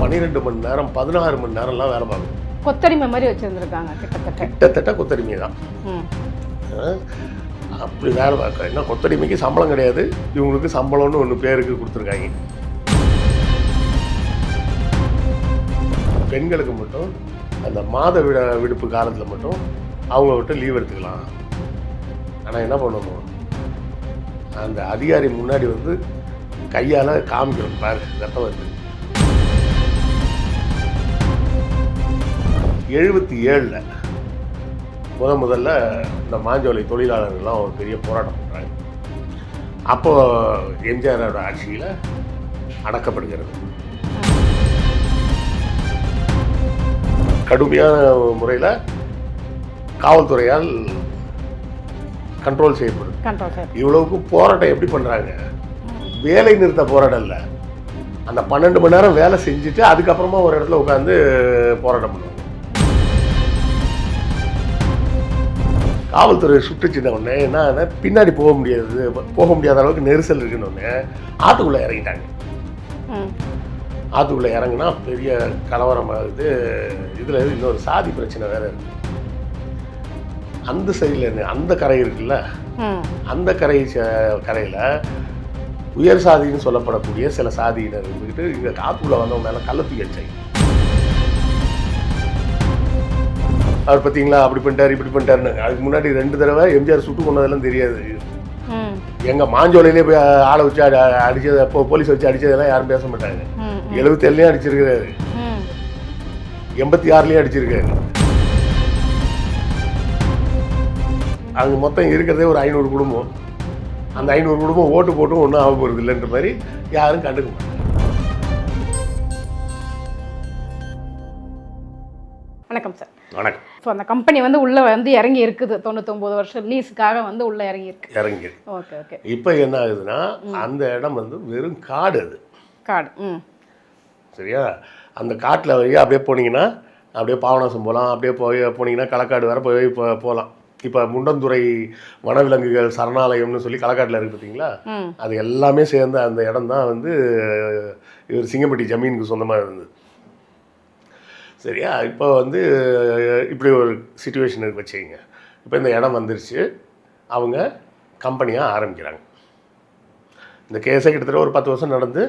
12 மணி நேரம் 16 மணி நேரம்லாம் வேலை பார்க்கணும். கொத்தடிமை மாதிரி வச்சுருந்துருக்காங்க கிட்டத்தட்ட கொத்தடிமை தான். அப்படி வேலை பார்க்க என்ன கொத்தடிமைக்கு சம்பளம் கிடையாது, இவங்களுக்கு சம்பளம்னு ஒன்று பேருக்கு கொடுத்துருக்காங்க. பெண்களுக்கு மட்டும் அந்த மாத விடுப்பு காலத்தில் மட்டும் அவங்க விட்டு லீவ் எடுத்துக்கலாம். ஆனால் என்ன பண்ணணும், அந்த அதிகாரி முன்னாடி வந்து கையால் காமிக்கணும், பாரு ரத்தம் வருது. 77 முதல்ல இந்த மாஞ்சோலை தொழிலாளர்கள்லாம் ஒரு பெரிய போராட்டம் பண்ணுறாங்க. அப்போது எம்ஜிஆரோட ஆட்சியில் அடக்கப்படுகிறது. கடுமையான முறையில் காவல்துறையால் கண்ட்ரோல் செய்யப்படுது. இவ்வளவுக்கு போராட்டம் எப்படி பண்ணுறாங்க, வேலை நிறுத்த போராட்டம் இல்லை, அந்த 12 மணி நேரம் வேலை செஞ்சுட்டு அதுக்கப்புறமா ஒரு இடத்துல உட்காந்து போராட்டம் பண்ணுவாங்க. காவல்துறை சுட்டுச்சின்ன உடனே என்ன பின்னாடி போக முடியாத அளவுக்கு நெரிசல் இருக்குன்னு உடனே ஆற்றுக்குள்ளே இறங்கிட்டாங்க. ஆற்றுக்குள்ளே இறங்குனா பெரிய கலவரம் ஆகுது. இதில் இன்னொரு சாதி பிரச்சனை வேறு இருக்குது. அந்த சைடில் அந்த கரை இருக்குல்ல, அந்த கரையில் உயர் சாதின்னு சொல்லப்படக்கூடிய சில சாதியினர் இருந்துக்கிட்டு இங்கே ஆற்றுக்குள்ளே வந்தவங்க மேலே கள்ளத்தூக்கி அடிச்சாங்க. அவர் பார்த்தீங்களா அப்படி பண்ணிட்டாரு இப்படி பண்ணிட்டாருன்னு. அதுக்கு முன்னாடி 2 தடவை எம்ஜிஆர் சுட்டு கொண்டதெல்லாம் தெரியாது. எங்கள் மாஞ்சோலையிலே போய் ஆளை வச்சு அடிச்சது, போலீஸ் வச்சு அடித்ததெல்லாம் யாரும் பேச மாட்டாங்க. 77லேயும் அடிச்சிருக்கிறாரு, 86லேயும் அடிச்சிருக்காரு. அங்கே மொத்தம் இருக்கிறதே ஒரு 500 குடும்பம். அந்த 500 குடும்பம் ஓட்டு போட்டும் ஒன்றும் ஆக போகிறது இல்லைன்ற மாதிரி யாரும் கண்டுக்க மாட்டாங்க. வணக்கம் சார். வணக்கம். ஸோ அந்த கம்பெனி வந்து உள்ளே வந்து இறங்கி இருக்குது, 99 வருஷம் லீஸுக்காக வந்து உள்ளே இறங்கி. Okay okay. இப்போ என்ன ஆகுதுன்னா அந்த இடம் வந்து வெறும் காடு. அது காடு. சரியா? அந்த காட்டில் வழியாக அப்படியே போனீங்கன்னா அப்படியே பாவனாசம் போகலாம், அப்படியே போனீங்கன்னா களக்காடு வர போகலாம். இப்போ முண்டந்துறை வனவிலங்குகள் சரணாலயம்னு சொல்லி களக்காட்டில் இருக்குது பார்த்தீங்களா, அது எல்லாமே சேர்ந்த அந்த இடம் தான் வந்து இவர் சிங்கம்பட்டி ஜமீனுக்கு சொந்தமாக இருந்தது. சரியா? இப்போ வந்து இப்படி ஒரு சிச்சுவேஷன் இருக்கு வச்சுக்கிங்க. இப்போ இந்த இடம் வந்துருச்சு, அவங்க கம்பெனியாக ஆரம்பிக்கிறாங்க. இந்த கேஸை கிட்டத்தட்ட ஒரு 10 வருஷம் நடந்து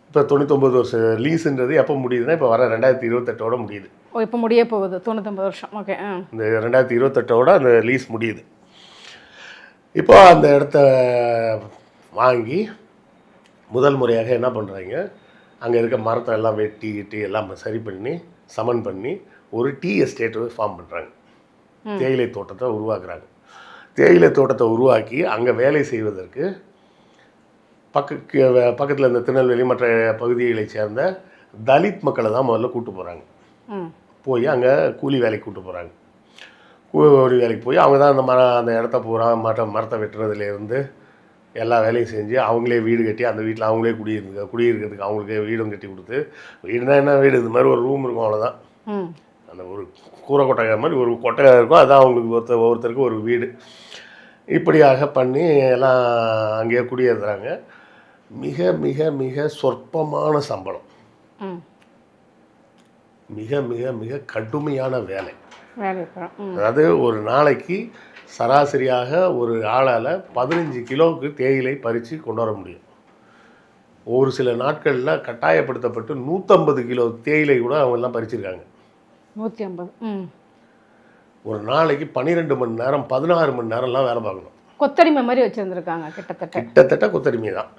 இப்போ 99 வருஷம் லீஸுன்றது எப்போ முடியுதுன்னா இப்போ வர 2028ஓட முடியுது. இப்போ முடிய போகுது 99 வருஷம். ஓகே. இந்த 2028ஓட அந்த லீஸ் முடியுது. இப்போ அந்த இடத்த வாங்கி முதல் முறையாக என்ன பண்ணுறாங்க, அங்கே இருக்க மரத்தை எல்லாம் வெட்டி எல்லாம் சரி பண்ணி சமன் பண்ணி ஒரு டீ எஸ்டேட்டு ஃபார்ம் பண்ணுறாங்க. தேயிலை தோட்டத்தை உருவாக்குறாங்க. தேயிலை தோட்டத்தை உருவாக்கி அங்கே வேலை செய்வதற்கு பக்கத்தில் இந்த திருநெல்வேலி மற்ற பகுதிகளை சேர்ந்த தலித் மக்களை தான் முதல்ல கூப்பிட்டு போகிறாங்க. போய் அங்கே கூலி வேலைக்கு கூப்பிட்டு போகிறாங்க. கூலி வேலைக்கு போய் அவங்க தான் அந்த இடத்த பூரா மரத்தை வெட்டுறதுலேருந்து எல்லா வேலையும் செஞ்சு அவங்களே வீடு கட்டி அந்த வீட்டில் அவங்களே குடியிருக்கிறதுக்கு அவங்களுக்கு வீடும் கட்டி கொடுத்து, வீடுனா என்ன வீடு, இது மாதிரி ஒரு ரூம் இருக்கும், அவ்வளோதான். அந்த ஒரு கூரை கொட்டகை மாதிரி ஒரு கொட்டகை இருக்கும், அதுதான் அவங்களுக்கு ஒவ்வொருத்தருக்கும் ஒரு வீடு. இப்படியாக பண்ணி எல்லாம் அங்கேயே குடியேறுறாங்க. மிக மிக மிக சொற்பமான சம்பளம், மிக மிக மிக கடுமையான வேலை. அதாவது ஒரு நாளைக்கு சராசரியாக ஒரு ஆளால் 15 கிலோவுக்கு தேயிலை பறித்து கொண்டு வர முடியும். ஒரு சில நாட்களில் கட்டாயப்படுத்தப்பட்டு 150 கிலோ தேயிலை கூட அவங்கெல்லாம் பறிச்சிருக்காங்க. 150. ஒரு நாளைக்கு 12 மணி நேரம் 16 மணி நேரம்லாம் வேலை பார்க்கணும். கொத்தடிமை மாதிரி வச்சுருந்துருக்காங்க. கிட்டத்தட்ட கொத்தடிமை தான்.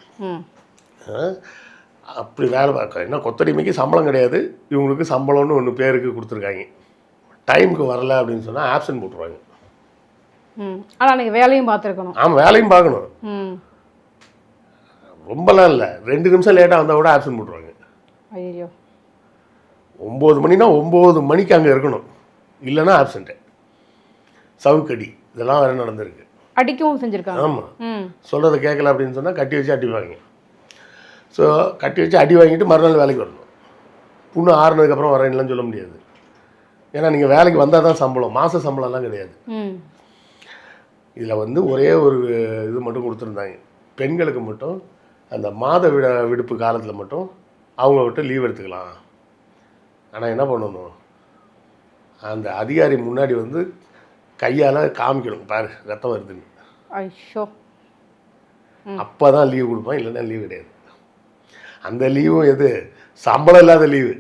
அப்படி வேலை பார்க்க என்ன கொத்தடிமைக்கு சம்பளம் கிடையாது, இவங்களுக்கு சம்பளம்னு ஒன்று பேருக்கு கொடுத்துருக்காங்க. டைமுக்கு வரல அப்படின்னு சொன்னால் ஆப்சன்ட் போட்டுருவாங்க. ஆனால் நீங்கள் வேலையும் பார்த்துருக்கணும். ஆமாம், வேலையும் பார்க்கணும். ரொம்பலாம் இல்லை, 2 நிமிஷம் லேட்டாக வந்தால் கூட ஆப்சன்ட் போட்டுருவாங்க. ஐயோ, 9 மணினா 9 மணிக்கு அங்கே இருக்கணும், இல்லைன்னா ஆப்சண்ட்டு. சவுக்கடி இதெல்லாம் வேறு நடந்திருக்கு. அடிக்கவும் செஞ்சுருக்காங்க. ஆமாம், சொல்கிறத கேட்கல அப்படின்னு சொன்னால் கட்டி வச்சு அடிப்பாங்க. ஸோ கட்டி வச்சு அடி வாங்கிட்டு மறுநாள் வேலைக்கு வரணும். புண்ணு ஆறுனதுக்கப்புறம் வரேன்லாம் சொல்ல முடியாது. ஏன்னா நீங்கள் வேலைக்கு வந்தால் தான் சம்பளம், மாத சம்பளம்லாம் கிடையாது. இதில் வந்து ஒரே ஒரு இது மட்டும் கொடுத்துருந்தாங்க, பெண்களுக்கு மட்டும் அந்த மாத விடுப்பு காலத்தில் மட்டும் அவங்க விட்டு லீவ் எடுத்துக்கலாம் ஆனால் என்ன பண்ணணும், அந்த அதிகாரி முன்னாடி வந்து கையால் காமிக்கணும், பாரு ரத்தம் வருதுன்னு. ஐயோ. அப்போ தான் லீவு கொடுப்பான், இல்லைன்னா லீவு கிடையாது. அந்த லீவும் எது, சம்பளம் இல்லாத லீவு.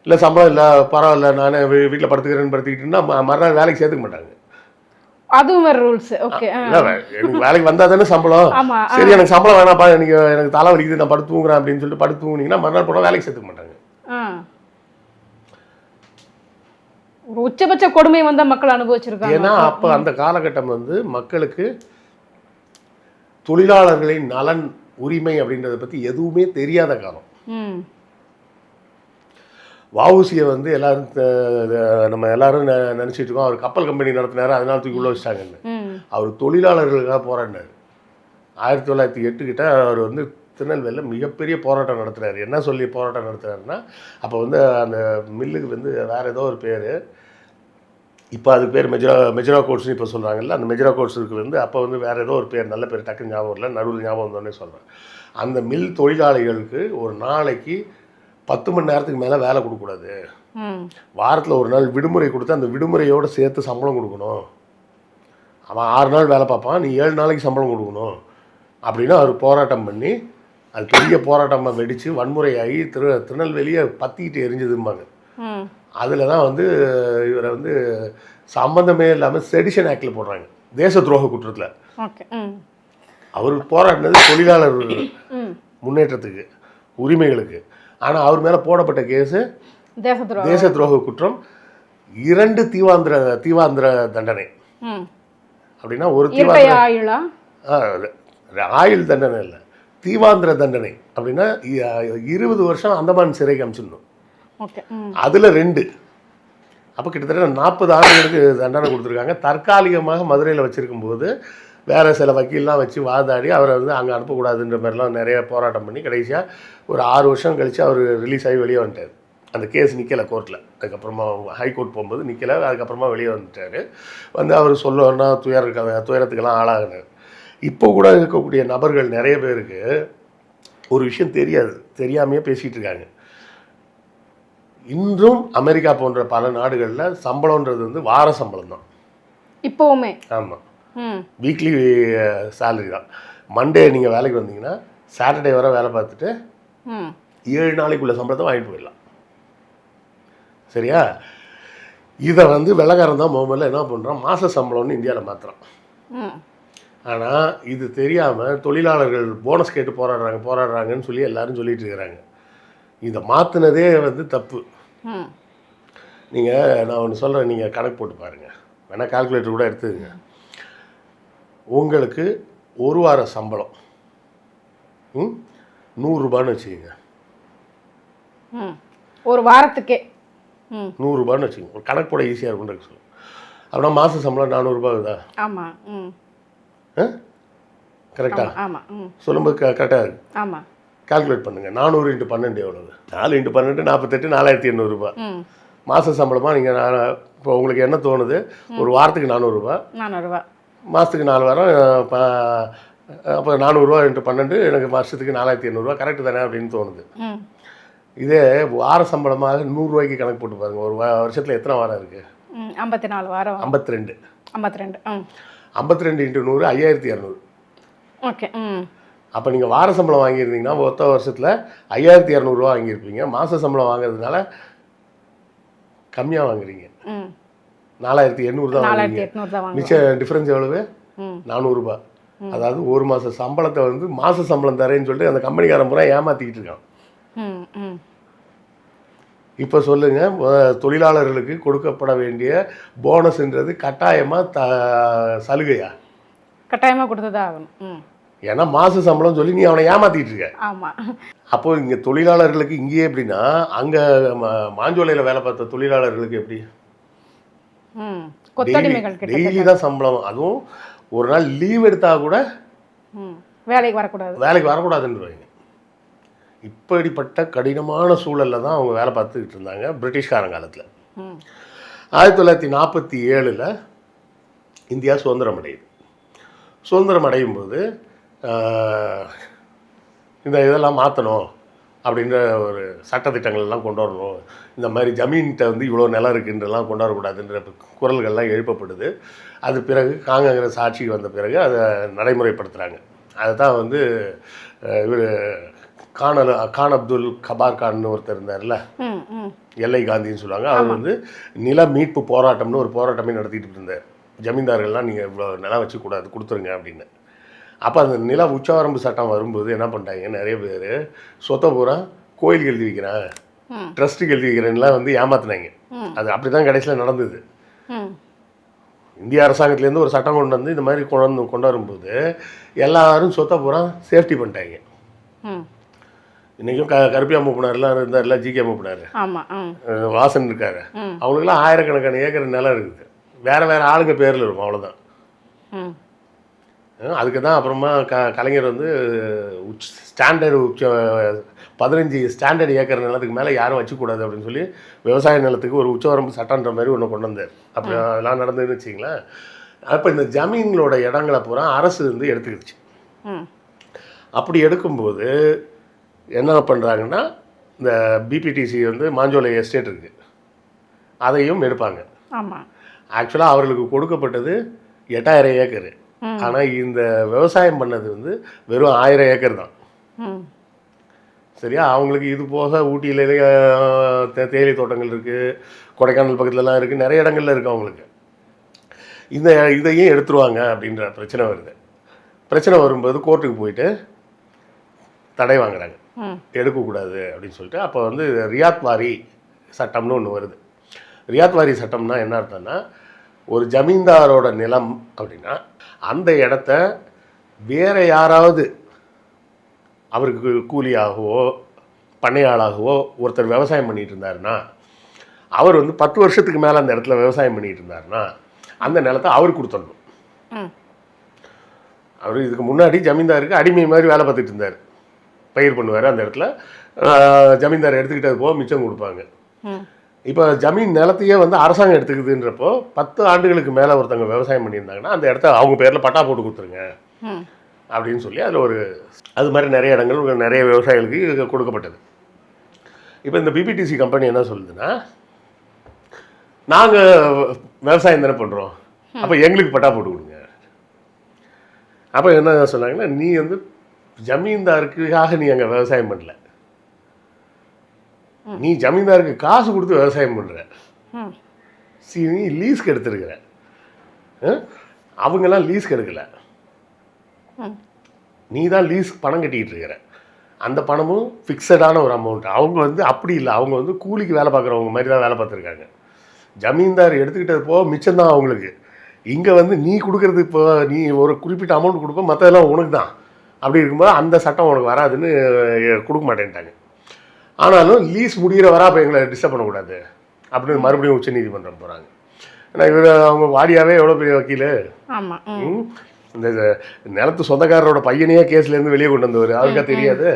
இல்லை சம்பளம் இல்லை பரவாயில்ல நான் வீட்டில் படுத்துக்கிறேன்னு படுத்துக்கிட்டேன்னா மறுநாள் வேலைக்கு சேர்த்துக்க மாட்டாங்க. அதுவும் வேறு ரூல்ஸ். ஓகே. எனக்கு வேலைக்கு வந்தால் தானே சம்பளம். சரி எனக்கு சம்பளம் வேணாப்பா, எனக்கு தலை வலிக்குது நான் படுத்து தூங்குறேன் அப்படின்னு சொல்லிட்டு படுத்து தூங்குனீங்கன்னா மறுநாள் போனால் வேலைக்கு சேர்த்துக்க மாட்டாங்க. ஒரு உச்சபட்ச கொடுமை வந்து மக்கள் அனுபவிச்சிருக்காங்க. ஏன்னா அப்போ அந்த காலகட்டம் வந்து மக்களுக்கு தொழிலாளர்களின் நலன் உரிமை அப்படின்றத பற்றி எதுவுமே தெரியாத காலம். வஉசியை வந்து எல்லாரும் நம்ம எல்லாரும் நினச்சிட்டு இருக்கோம் அவர் கப்பல் கம்பெனி நடத்தினாரு அதனால தூக்கி உள்ள வச்சிட்டாங்கன்னு. அவர் தொழிலாளர்களுக்காக போராடினார். 1908 கிட்ட அவர் வந்து திருநெல்வேலியில் மிகப்பெரிய போராட்டம் நடத்துகிறார். என்ன சொல்லி போராட்டம் நடத்துகிறாருன்னா, அப்போ வந்து அந்த மில்லுக்கு வந்து வேறு ஏதோ ஒரு பேர், இப்போ அதுக்கு பேர் மெஜரா கோட்ஸ்னு இப்போ சொல்கிறாங்கல்ல, அந்த மெஜரா கோட்ஸுக்கு வந்து அப்போ வந்து வேறு ஏதோ ஒரு பேர், நல்ல பேர் டக்குன்னு ஞாபகம் இல்லை, நடுவில் ஞாபகம் வந்தோடனே சொல்கிறேன். அந்த மில் தொழிலாளிகளுக்கு ஒரு நாளைக்கு 10 மணி நேரத்துக்கு மேலே வேலை கொடுக்கக்கூடாது, வாரத்தில் ஒரு நாள் விடுமுறை கொடுத்து அந்த விடுமுறையோடு சேர்த்து சம்பளம் கொடுக்கணும், அவன் 6 நாள் வேலை பார்ப்பான், நீ 7 நாளைக்கு சம்பளம் கொடுக்கணும் அப்படின்னு அவர் போராட்டம் பண்ணி அது பெரிய போராட்டமாக வெடித்து வன்முறையாகி திருநெல்வேலியை பற்றிக்கிட்டு எரிஞ்சதும்பாங்க. அதில் தான் வந்து இவரை வந்து சம்மந்தமே இல்லாமல் செடிஷன் ஆக்டில் போடுறாங்க, தேச துரோக குற்றத்தில். அவர் போராடினது தொழிலாளர் முன்னேற்றத்துக்கு, உரிமைகளுக்கு. ஆனால் அவர் மேலே போடப்பட்ட கேஸு தேச துரோக குற்றம், 2 தீவாந்திர தண்டனை. அப்படின்னா ஒரு ஆயுள் தண்டனை இல்லை, தீவாந்திர தண்டனை. அப்படின்னா 20 வருஷம் அந்தமான் சிறைக்கு அனுப்பிச்சிடணும். அதில் 2, அப்போ கிட்டத்தட்ட 40 ஆண்டுகளுக்கு தண்டனை கொடுத்துருக்காங்க. தற்காலிகமாக மதுரையில் வச்சுருக்கும் போது வேறு சில வக்கீல்லாம் வச்சு வாதாடி அவரை வந்து அங்கே அனுப்பக்கூடாதுன்ற மாதிரிலாம் நிறைய போராட்டம் பண்ணி கடைசியாக ஒரு 6 வருஷம் கழித்து அவர் ரிலீஸ் ஆகி வெளியே வந்துட்டார். அந்த கேஸ் நிற்கலை கோர்ட்டில். அதுக்கப்புறமா ஹைகோர்ட் போகும்போது நிற்கலை. அதுக்கப்புறமா வெளியே வந்துட்டார். வந்து அவர் சொல்லணும்னா துயரத்துக்கெல்லாம் ஆளாகினார். இப்போ கூட இருக்கக்கூடிய நபர்கள் நிறைய பேருக்கு ஒரு விஷயம் தெரியாது, தெரியாமையே பேசிகிட்டு இருக்காங்க. இன்றும் அமெரிக்கா போன்ற பல நாடுகளில் சம்பளம்ன்றது வந்து வார சம்பளம் தான் இப்போவுமே. ஆமாம், வீக்லி சேலரி தான். மண்டே நீங்கள் வேலைக்கு வந்தீங்கன்னா சாட்டர்டே வர வேலை பார்த்துட்டு 7 நாளைக்குள்ள சம்பளத்தை வாங்கிட்டு போயிடலாம். சரியா? இதை வந்து வெள்ளைக்காரன் தான் முதல்ல என்ன பண்ணுறான், மாத சம்பளம்னு இந்தியாவில் மாற்றுறான். ஆனால் இது தெரியாமல் தொழிலாளர்கள் போனஸ் கேட்டு போராடுறாங்கன்னு சொல்லி எல்லாரும் சொல்லிட்டு இருக்கிறாங்க. இதை மாற்றினதே வந்து தப்பு. நீங்கள் நான் ஒன்று சொல்கிறேன், நீங்கள் கணக்கு போட்டு பாருங்கள், வேணால் கால்குலேட்டர் கூட எடுத்துக்கங்க. உங்களுக்கு ஒரு வார சம்பளம் 100 ரூபான்னு வச்சுக்கோங்க. ஒரு வாரத்துக்கே 100 ரூபான்னு வச்சுக்கோங்க. ஒரு கணக்கு போட ஈஸியாக இருக்கும்னு சொல்லுங்கள். அப்படின்னா மாத சம்பளம் 400 ரூபா இருக்குதா? ஆமாம். கரெக்டாக? ஆமாம். சொல்லும்போது கரெக்டாக இருக்குது. ஆமாம். கால்குலேட் பண்ணுங்கள். 400 × 12 எவ்வளவு? 4 × 12 48, 4800 ரூபா மாத சம்பளமாக. நீங்கள் இப்போ உங்களுக்கு என்ன தோணுது, ஒரு வாரத்துக்கு 400 ரூபா, மாதத்துக்கு 4 வாரம், அப்போ 400 ரூபா × 12 எனக்கு வருஷத்துக்கு 4800 ரூபா, கரெக்டு தானே அப்படின்னு தோணுது. இதே வார சம்பளமாக 100 ரூபாய்க்கு கணக்கு போட்டு பாருங்கள். ஒரு வருஷத்தில் எத்தனை வாரம் இருக்குது? 54 வாரம். 52. 52 × 100 5200. ஓகே. அப்போ நீங்கள் வார சம்பளம் வாங்கியிருந்தீங்கன்னா மொத்த வருஷத்தில் 5200 ரூபா வாங்கியிருப்பீங்க. மாத சம்பளம் வாங்குறதுனால கம்மியாக வாங்குறீங்க, 4800 தான் வாங்குறீங்க. மிச்சம் டிஃப்ரென்ஸ் எவ்வளவு? 400 ரூபா. அதாவது ஒரு மாத சம்பளத்தை வந்து மாத சம்பளம் தரேன்னு சொல்லிட்டு அந்த கம்பெனிக்காரன் பூரா ஏமாற்றிக்கிட்டு இருக்கான். இப்போ சொல்லுங்கள், தொழிலாளர்களுக்கு கொடுக்கப்பட வேண்டிய போனஸ்ன்றது கட்டாயமாக சலுகையா? கட்டாயமாக கொடுத்துதான் ஆகணும். ஏன்னா மாத சம்பளம் சொல்லி நீ அவனை ஏமாற்றிட்டு இருக்க. ஆமாம். அப்போது இங்கே தொழிலாளர்களுக்கு இங்கேயே எப்படின்னா, அங்கே மாஞ்சோலையில் வேலை பார்த்த தொழிலாளர்களுக்கு எப்படி? டெய்லி தான் சம்பளம். அதுவும் ஒரு நாள் லீவ் எடுத்தால் கூட வேலைக்கு வரக்கூடாதுன்றாங்க. இப்படிப்பட்ட கடினமான சூழலில் தான் அவங்க வேலை பார்த்துக்கிட்டு இருந்தாங்க பிரிட்டிஷ்காரன் காலத்தில். 1947 இந்தியா சுதந்திரம் அடையுது. சுதந்திரம் அடையும் போது இந்த இதெல்லாம் மாற்றணும் அப்படின்ற ஒரு சட்டத்திட்டங்கள்லாம் கொண்டு வரணும். இந்த மாதிரி ஜமீன்கிட்ட வந்து இவ்வளோ நிலம் இருக்குன்றலாம் கொண்டு வரக்கூடாதுன்ற குரல்கள்லாம் எழுப்பப்படுது. அது பிறகு காங்கிரஸ் ஆட்சிக்கு வந்த பிறகு அதை நடைமுறைப்படுத்துகிறாங்க. அதுதான் வந்து இவர் கான் அப்துல் கபார் கான்னு ஒருத்தர் இருந்தார்ல, எல்லை காந்தின்னு சொல்லுவாங்க. அவர் வந்து நில மீட்பு போராட்டம்னு ஒரு போராட்டமே நடத்திட்டு இருந்தார். ஜமீன்தார்கள்லாம் நீங்கள் இவ்வளோ நிலம் வச்சுக்கூடாது, கொடுத்துருங்க அப்படின்னு. அப்போ அந்த நில உச்சவரம்பு சட்டம் வரும்போது என்ன பண்ணிட்டாங்க, நிறைய பேர் சொத்தை பூரா கோயிலுக்கு எழுதி வைக்கிறேன், ட்ரஸ்ட்டுக்கு எழுதி வைக்கிறேன்லாம் வந்து ஏமாத்தினாங்க. அது அப்படி தான் கடைசியில் நடந்தது. இந்திய அரசாங்கத்துலேருந்து ஒரு சட்டம் கொண்டு வந்து இந்த மாதிரி கொண்டு வரும்போது எல்லாரும் சொத்தை பூரா சேஃப்டி பண்ணிட்டாங்க. இன்றைக்கும் கருப்பியா மூப்பினார்லாம் இருந்தார்ல, ஜிகே மூப்பினார், வாசன் இருக்காரு, அவங்களுக்குலாம் ஆயிரக்கணக்கான ஏக்கர் நிலம் இருக்குது. வேறு ஆளுங்க பேரில் இருக்கும், அவ்வளோதான். அதுக்கு தான் அப்புறமா கலைஞர் வந்து ஸ்டாண்டர்டு 15 ஸ்டாண்டர்ட் ஏக்கர் நிலத்துக்கு மேலே யாரும் வச்சுக்கூடாது அப்படின்னு சொல்லி விவசாய நிலத்துக்கு ஒரு உச்சவரம்பு சட்டன்ற மாதிரி ஒன்று கொண்டு வந்தார். அப்படி அதெல்லாம் நடந்ததுன்னு வச்சிங்களேன். அப்போ இந்த ஜமீன்களோட இடங்களை பூரா அரசு வந்து எடுத்துக்கிடுச்சு. அப்படி எடுக்கும்போது என்ன பண்ணுறாங்கன்னா, இந்த பிபிடிசி வந்து மாஞ்சோலை எஸ்டேட் இருக்குது, அதையும் எடுப்பாங்க. ஆக்சுவலாக அவர்களுக்கு கொடுக்கப்பட்டது 8000 ஏக்கர். ஆனால் இந்த விவசாயம் பண்ணது வந்து வெறும் 1000 ஏக்கர் தான். சரியா? அவங்களுக்கு இது போக ஊட்டியில் தேயிலை தோட்டங்கள் இருக்குது, கொடைக்கானல் பக்கத்துலலாம் இருக்குது, நிறைய இடங்கள்ல இருக்குது அவங்களுக்கு. இதையும் எடுத்துருவாங்க அப்படின்ற பிரச்சனை வருது. பிரச்சனை வரும்போது கோர்ட்டுக்கு போயிட்டு தடை வாங்குறாங்க, எடுக்கக்கூடாது அப்படின்னு சொல்லிட்டு. அப்போ வந்து ரியாத் வாரி சட்டம்னு ஒன்று வருது. ரியாத் வாரி சட்டம்னா என்ன அர்த்தம்னா, ஒரு ஜமீன்தாரோட நிலம் அப்படின்னா அந்த இடத்த வேறு யாராவது அவருக்கு கூலியாகவோ பண்ணையாளாகவோ ஒருத்தர் விவசாயம் பண்ணிகிட்டு இருந்தாருன்னா, அவர் வந்து 10 வருஷத்துக்கு மேலே அந்த இடத்துல விவசாயம் பண்ணிகிட்டு இருந்தாருன்னா அந்த நிலத்தை அவர் கொடுத்துடணும். அவர் இதுக்கு முன்னாடி ஜமீன்தாருக்கு அடிமை மாதிரி வேலை பார்த்துட்டு இருந்தார், பயிர் பண்ணுவார் அந்த இடத்துல. ஜமீன்தார் எடுத்துக்கிட்டது போக மிச்சம் கொடுப்பாங்க. இப்போ ஜமீன் நிலத்தையே வந்து அரசாங்கம் எடுத்துக்குதுன்றப்போ 10 ஆண்டுகளுக்கு மேலே ஒருத்தவங்க விவசாயம் பண்ணியிருந்தாங்கன்னா அந்த இடத்த அவங்க பேரில் பட்டா போட்டு கொடுத்துருங்க அப்படின்னு சொல்லி அதில் ஒரு அது மாதிரி நிறைய இடங்கள் நிறைய விவசாயிகளுக்கு கொடுக்கப்பட்டது. இப்போ இந்த பிபிடிசி கம்பெனி என்ன சொல்லுதுன்னா, நாங்கள் விவசாயம் தானே பண்ணுறோம், அப்போ எங்களுக்கு பட்டா போட்டு கொடுங்க. அப்போ என்ன சொன்னாங்கன்னா, நீ வந்து ஜமீன்தாருக்காக நீ அங்கே விவசாயம் பண்ணல, நீ ஜமீன்தாருக்கு காசு கொடுத்து விவசாயம் பண்ணுற, நீ லீஸ்க்கு எடுத்துருக்கிற. அவங்கெல்லாம் லீஸ்க்கு எடுக்கலை, நீ தான் லீஸ் பணம் கட்டிக்கிட்டு இருக்கிற. அந்த பணமும் ஃபிக்ஸடான ஒரு அமௌண்ட். அவங்க வந்து அப்படி இல்லை, அவங்க வந்து கூலிக்கு வேலை பார்க்குறவங்க மாதிரி தான் வேலை பார்த்துருக்காங்க. ஜமீன்தார் எடுத்துக்கிட்டது போக மிச்சம்தான் அவங்களுக்கு. இங்கே வந்து நீ கொடுக்குறது இப்போ நீ ஒரு குறிப்பிட்ட அமௌண்ட் கொடுப்ப, மற்றதெல்லாம் உனக்கு தான். அப்படி இருக்கும்போது அந்த சட்டம் உனக்கு வராதுன்னு கொடுக்க மாட்டேன்ட்டாங்க. ஆனாலும் லீஸ் முடிகிற வரா அப்போ எங்களை டிஸ்டர்ப் பண்ணக்கூடாது அப்படின்னு மறுபடியும் உச்சநீதிமன்றம் போகிறாங்க. ஏன்னா இவர் அவங்க வாடியாவே எவ்வளோ பெரிய வக்கீல், இந்த நிலத்து சொந்தக்காரரோட பையனையே கேஸ்லேருந்து வெளியே கொண்டு வந்தவர், அவருக்கா தெரியாது.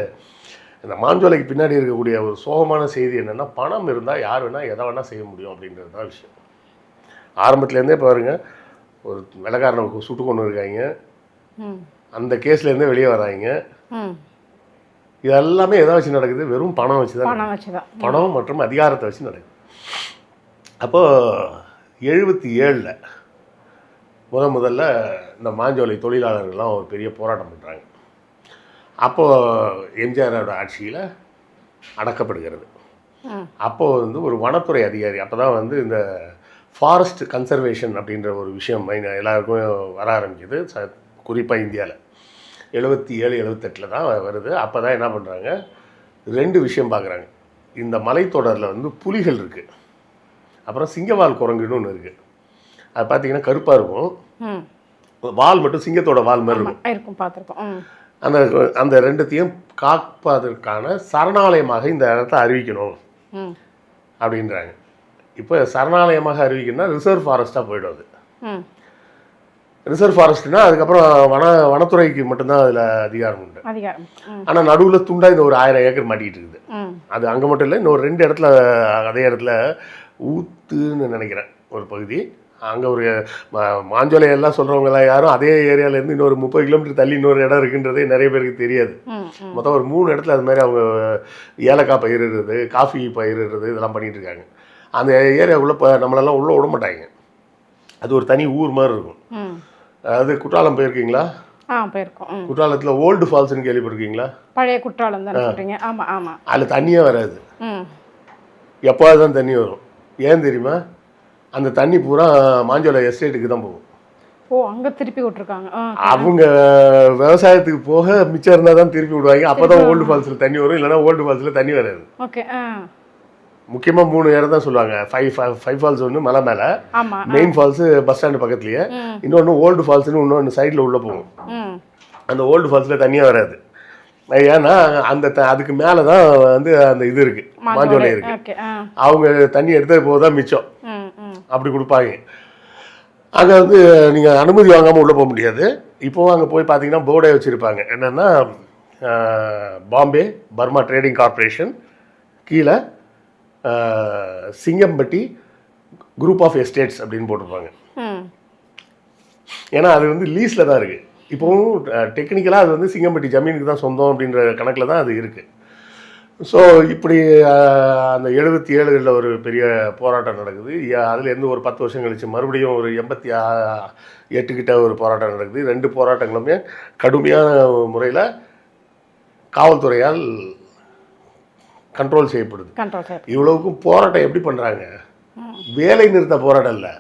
இந்த மாஞ்சோலைக்கு பின்னாடி இருக்கக்கூடிய ஒரு சோகமான செய்தி என்னென்னா, பணம் இருந்தால் யார் வேணால் எதை வேணால் செய்ய முடியும் அப்படின்றது தான் விஷயம். ஆரம்பத்துலேருந்தே பாருங்க, ஒரு வெள்ளக்காரனை சுட்டு கொண்டு இருக்காங்க, அந்த கேஸ்லேருந்தே வெளியே வராங்க. இது எல்லாமே எதை வச்சு நடக்குது? வெறும் பணம் வச்சு தான், பணம் மற்றும் அதிகாரத்தை வச்சு நடக்குது. அப்போது 77 முதல்ல இந்த மாஞ்சோலை தொழிலாளர்கள்லாம் ஒரு பெரிய போராட்டம் பண்ணுறாங்க. அப்போது எம்ஜிஆரோட ஆட்சியில் அடக்கப்படுகிறது. அப்போது வந்து ஒரு வனத்துறை அதிகாரி, அப்போ தான் வந்து இந்த ஃபாரஸ்ட் கன்சர்வேஷன் அப்படின்ற ஒரு விஷயம் எல்லாருக்கும் வர ஆரம்பிக்குது, குறிப்பாக இந்தியாவில் 77, 78 தான் வருது. அப்போ தான் என்ன பண்ணுறாங்க, 2 விஷயம் பார்க்குறாங்க. இந்த மலைத்தொடரில் வந்து புலிகள் இருக்குது, அப்புறம் சிங்கவால் குரங்குன்னு ஒன்று இருக்குது. அது பார்த்தீங்கன்னா கருப்பாக இருக்கும், வால் மட்டும் சிங்கத்தோட வால் மாதிரி இருக்கும், பார்த்துருக்கோம். அந்த அந்த 2த்தையும் காப்பதற்கான சரணாலயமாக இந்த இடத்த அறிவிக்கணும் அப்படின்றாங்க. இப்போ சரணாலயமாக அறிவிக்கணும்னா ரிசர்வ் ஃபாரஸ்ட்டாக போய்டும். அது ரிசர்வ் ஃபாரஸ்ட்னா அதுக்கப்புறம் வனத்துறைக்கு மட்டும்தான் அதில் அதிகாரம் உண்டு. ஆனால் நடுவில் துண்டாக இந்த ஒரு 1000 ஏக்கர் மாட்டிக்கிட்டு இருக்குது. அது அங்கே மட்டும் இல்லை, இன்னொரு 2 இடத்துல அதே இடத்துல ஊத்துன்னு நினைக்கிறேன் ஒரு பகுதி, அங்கே ஒரு மாஞ்சோலை எல்லாம் சொல்கிறவங்களாம் யாரும் அதே ஏரியாவிலேருந்து இன்னொரு 30 கிலோமீட்டர் தள்ளி இன்னொரு இடம் இருக்குன்றதே நிறைய பேருக்கு தெரியாது. மொத்தம் ஒரு 3 இடத்துல அது மாதிரி அவங்க ஏலக்காய் பயிரிடுறது, காஃபி பயிரிடுறது இதெல்லாம் பண்ணிகிட்டு இருக்காங்க. அந்த ஏரியாவுக்குள்ளே இப்போ நம்மளெல்லாம் உள்ளே விட மாட்டாங்க. அது ஒரு தனி ஊர் மாதிரி இருக்கும். அதாவது குற்றாலம் போயிருக்கீங்களா? போயிருக்கோம். குற்றாலத்தில் ஓல்டு ஃபால்ஸ்னு கேள்விப்பட்டிருக்கீங்களா? பழைய குற்றாலம் தான் சொல்கிறீங்க. ஆமாம் ஆமாம். அதில் தண்ணியே வராது, எப்போது தான் தண்ணி வரும். ஏன் தெரியுமா? அந்த தண்ணி பூரா மாஞ்சோலை எஸ்டேட்டுக்கு தான் போகும். அங்கே திருப்பி விட்டுருக்காங்க. அவங்க விவசாயத்துக்கு போக மிச்சம் இருந்தால் தான் திருப்பி விடுவாங்க. அப்போ தான் ஓல்டு ஃபால்ஸில் தண்ணி வரும், இல்லைனா ஓல்டு ஃபால்ஸில் தண்ணி வராது. ஓகே. முக்கியமாக 3 இடம் தான் சொல்லுவாங்க. ஃபைவ் ஃபால்ஸ் ஒன்று மலை மேலே, மெயின் ஃபால்ஸு பஸ் ஸ்டாண்டு பக்கத்துலேயே, இன்னொன்று ஓல்டு ஃபால்ஸ்னு இன்னொன்று சைடில் உள்ளே போகும். அந்த ஓல்டு ஃபால்ஸில் தண்ணியே வராது. ஏன்னா அதுக்கு மேலே தான் வந்து அந்த இது இருக்குது, மாஞ்சோலை இருக்குது. அவங்க தண்ணி எடுத்தது போக தான் மிச்சம் அப்படி கொடுப்பாங்க. அங்கே வந்து நீங்கள் அனுமதி வாங்காமல் உள்ளே போக முடியாது. இப்போவும் அங்கே போய் பார்த்தீங்கன்னா போர்டே வச்சுருப்பாங்க. என்னென்னா பாம்பே பர்மா ட்ரேடிங் கார்பரேஷன், கீழே சிங்கம்பட்டி குரூப் ஆஃப் எஸ்டேட்ஸ் அப்படின்னு போட்டிருப்பாங்க. ஏன்னா அது வந்து லீஸில் தான் இருக்குது. இப்போவும் டெக்னிக்கலாக அது வந்து சிங்கம்பட்டி ஜமீனுக்கு தான் சொந்தம் அப்படின்ற கணக்கில் தான் அது இருக்குது. ஸோ இப்படி அந்த 77களில் ஒரு பெரிய போராட்டம் நடக்குது. அதுலேருந்து ஒரு 10 வருஷம் கழிச்சு மறுபடியும் ஒரு 88 கிட்ட ஒரு போராட்டம் நடக்குது. 2 போராட்டங்களுமே கடுமையான முறையில் காவல்துறையால் கண்ட்ரோல் செய்யப்படுது. இவ்வளவுக்கும் போராட்டம் எப்படி பண்ணுறாங்க? வேலை நிறுத்த போராட்டம் இல்லை,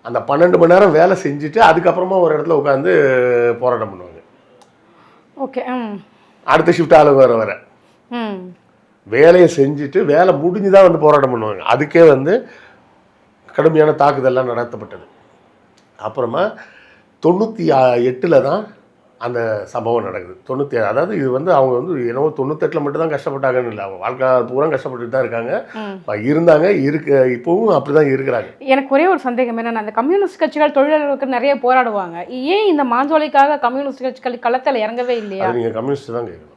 அந்த 12 மணி நேரம் வேலை செஞ்சுட்டு அதுக்கப்புறமா ஒரு இடத்துல உட்காந்து போராட்டம் பண்ணுவாங்க. ஓகே. அடுத்த ஷிஃப்ட் ஆளுங்க வர வேலையை செஞ்சுட்டு வேலை முடிஞ்சு தான் வந்து போராட்டம் பண்ணுவாங்க. அதுக்கே வந்து கடுமையான தாக்குதல்லாம் நடத்தப்பட்டது. அப்புறமா 98 தான் அந்த சம்பவம் நடக்குது. 97, அதாவது இது வந்து அவங்க வந்து என்னவோ 98 மட்டும் தான் கஷ்டப்பட்டாங்கன்னு இல்லை, அவங்க வாழ்க்கை பூரா கஷ்டப்பட்டு தான் இருக்காங்க, இருந்தாங்க, இப்போவும் அப்படி தான் இருக்கிறாங்க. எனக்கு ஒரே ஒரு சந்தேகம் என்னன்னா, அந்த கம்யூனிஸ்ட் கட்சிகள் தொழிலாளர்களுக்கு நிறைய போராடுவாங்க, ஏன் இந்த மாஞ்சோலைக்காக கம்யூனிஸ்ட் கட்சிகள் களத்தில் இறங்கவே இல்லையா? நீங்கள் கம்யூனிஸ்ட் தான் கேட்கணும்.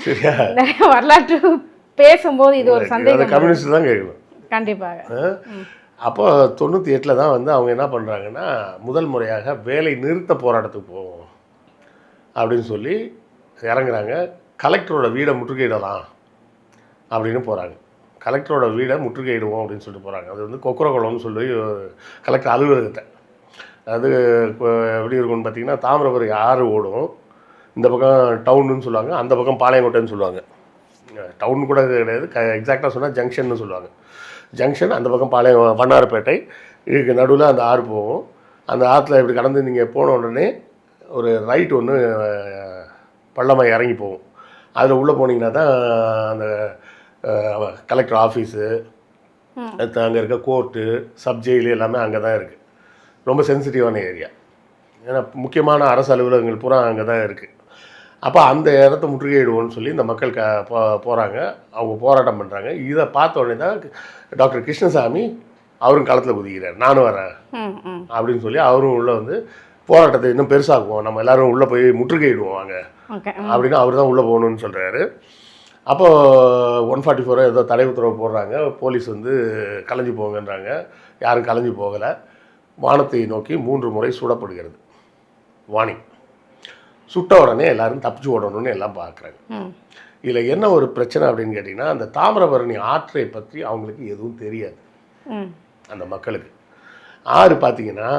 சரியா? நிறைய வரலாற்று பேசும்போது இது ஒரு சந்தேகம். கம்யூனிஸ்ட் தான் கேட்கணும் கண்டிப்பாக. அப்போ 98 தான் வந்து அவங்க என்ன பண்ணுறாங்கன்னா, முதல் முறையாக வேலை நிறுத்த போராட்டத்துக்கு போவோம் அப்படின்னு சொல்லி இறங்குறாங்க. கலெக்டரோட வீடை முற்றுகையிடலாம் அப்படின்னு போகிறாங்க. கலெக்டரோட வீடை முற்றுகையிடுவோம் அப்படின்னு சொல்லிட்டு போகிறாங்க. அது வந்து கொக்கரகுளம்னு சொல்லி கலெக்டர் அலுவலகத்தை, அது எப்படி இருக்கும்னு பார்த்தீங்கன்னா, தாமிரபரணி ஆறு ஓடும், இந்த பக்கம் டவுனுன்னு சொல்லுவாங்க, அந்த பக்கம் பாளையங்கோட்டைன்னு சொல்லுவாங்க. டவுன் கூட கிடையாது, எக்ஸாக்டாக சொன்னால் ஜங்ஷன்னு சொல்லுவாங்க. ஜங்ஷன், அந்த பக்கம் வண்ணாரப்பேட்டை, இதுக்கு நடுவில் அந்த ஆறு போகும். அந்த ஆற்றுல இப்படி கடந்து நீங்கள் போன உடனே ஒரு ரைட் ஒன்று பள்ளமாக இறங்கி போகும். அதில் உள்ளே போனீங்கன்னா தான் அந்த கலெக்டர் ஆஃபீஸு, அங்கே இருக்க கோர்ட்டு, சப்ஜெயிலு எல்லாமே அங்கே தான் இருக்குது. ரொம்ப சென்சிட்டிவான ஏரியா, ஏன்னா முக்கியமான அரசு அலுவலகங்கள் பூரா அங்கே தான் இருக்குது. அப்போ அந்த இடத்த முற்றுகையிடுவோன்னு சொல்லி இந்த மக்கள் போகிறாங்க, அவங்க போராட்டம் பண்ணுறாங்க. இதை பார்த்த உடனே தான் டாக்டர் கிருஷ்ணசாமி அவரும் களத்தில் குதிக்கிறார், நானும் வரேன் அப்படின்னு சொல்லி அவரும் உள்ளே வந்து போராட்டத்தை இன்னும் பெருசாக்குவோம், நம்ம எல்லோரும் உள்ளே போய் முற்றுகையிடுவோம் வாங்க அப்படின்னு அவர் தான் உள்ளே போகணுன்னு சொல்கிறாரு. அப்போது 144 ஏதோ தடை உத்தரவு போடுறாங்க. போலீஸ் வந்து கலைஞ்சி போங்கன்றாங்க. யாரும் கலைஞ்சி போகலை. வானத்தை நோக்கி 3 முறை சுடப்படுகிறது வாணி. சுட்ட உடனே எல்லாரும் தப்பிச்சு ஓடணும்னு எல்லாம் பார்க்குறாங்க. இதில் என்ன ஒரு பிரச்சனை அப்படின்னு கேட்டிங்கன்னா, அந்த தாமிரபரணி ஆற்றை பற்றி அவங்களுக்கு எதுவும் தெரியாது அந்த மக்களுக்கு. ஆறு பார்த்திங்கன்னா,